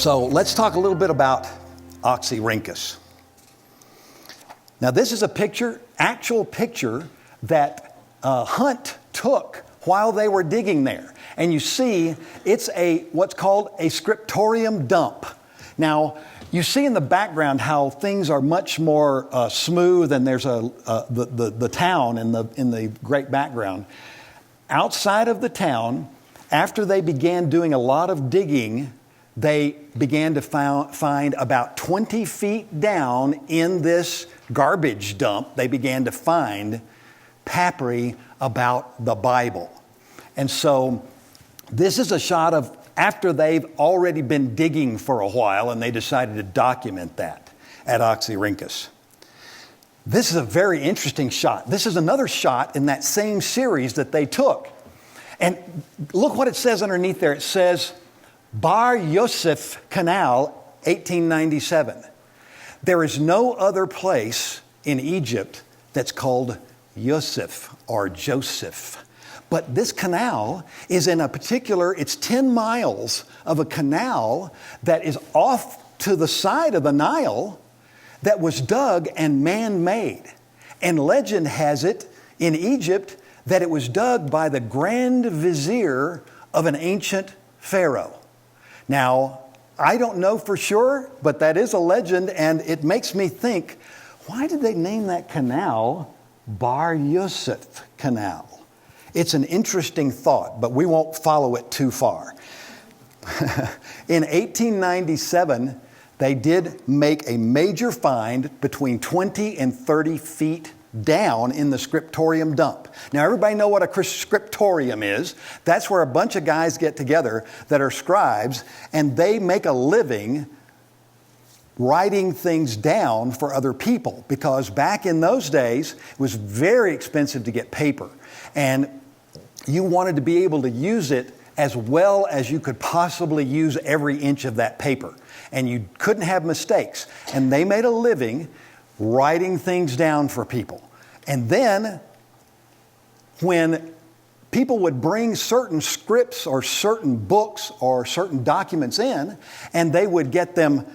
So let's talk a little bit about Oxyrhynchus. Now this is a picture, actual picture that Hunt took while they were digging there. And you see it's what's called a scriptorium dump. Now you see in the background how things are much more smooth, and there's the town in the great background. Outside of the town, after they began doing a lot of digging, they began to find about 20 feet down in this garbage dump, they began to find papyri about the Bible. And so this is a shot of after they've already been digging for a while, and they decided to document that at Oxyrhynchus. This is a very interesting shot. This is another shot in that same series that they took. And look what it says underneath there. It says, Bar Yosef Canal, 1897. There is no other place in Egypt that's called Yosef or Joseph. But this canal is in a particular, it's 10 miles of a canal that is off to the side of the Nile that was dug and man-made. And legend has it in Egypt that it was dug by the grand vizier of an ancient pharaoh. Now, I don't know for sure, but that is a legend, and it makes me think, why did they name that canal Bar Yosef Canal? It's an interesting thought, but we won't follow it too far. In 1897, they did make a major find between 20 and 30 feet down in the scriptorium dump. Now, everybody know what a scriptorium is. That's where a bunch of guys get together that are scribes, and they make a living writing things down for other people, because back in those days, it was very expensive to get paper, and you wanted to be able to use it as well as you could possibly use every inch of that paper, and you couldn't have mistakes. And they made a living writing things down for people. And then when people would bring certain scripts or certain books or certain documents in, and they would get them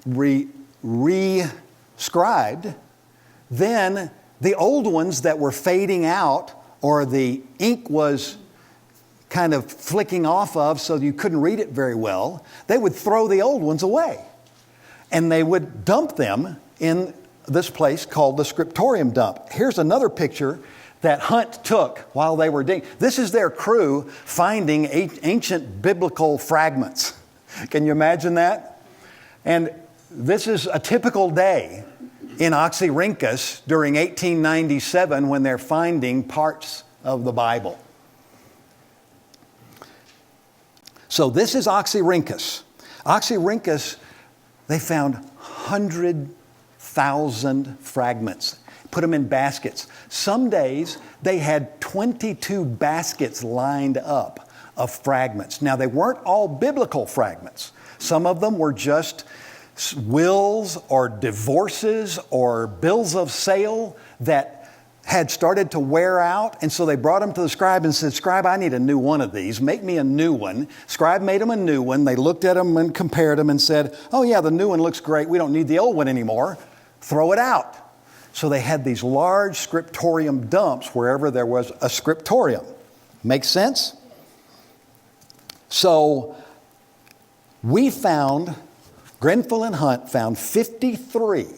re-scribed, then the old ones that were fading out or the ink was kind of flicking off of so you couldn't read it very well, they would throw the old ones away. And they would dump them in this place called the scriptorium dump. Here's another picture that Hunt took while they were digging. This is their crew finding ancient biblical fragments. Can you imagine that? And this is a typical day in Oxyrhynchus during 1897 when they're finding parts of the Bible. So this is Oxyrhynchus. Oxyrhynchus, they found 100,000 fragments. Put them in baskets. Some days they had 22 baskets lined up of fragments. Now they weren't all biblical fragments. Some of them were just wills or divorces or bills of sale that had started to wear out. And so they brought them to the scribe and said, "Scribe, I need a new one of these. Make me a new one." Scribe made them a new one. They looked at them and compared them and said, "Oh yeah, the new one looks great. We don't need the old one anymore. Throw it out." So they had these large scriptorium dumps wherever there was a scriptorium. Make sense? So Grenfell and Hunt found 53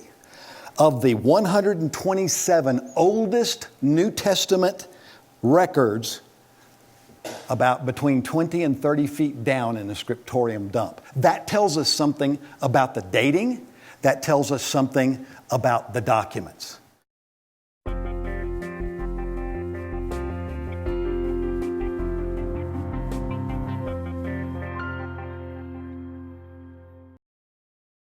of the 127 oldest New Testament records about between 20 and 30 feet down in the scriptorium dump. That tells us something about the dating. That tells us something about the documents.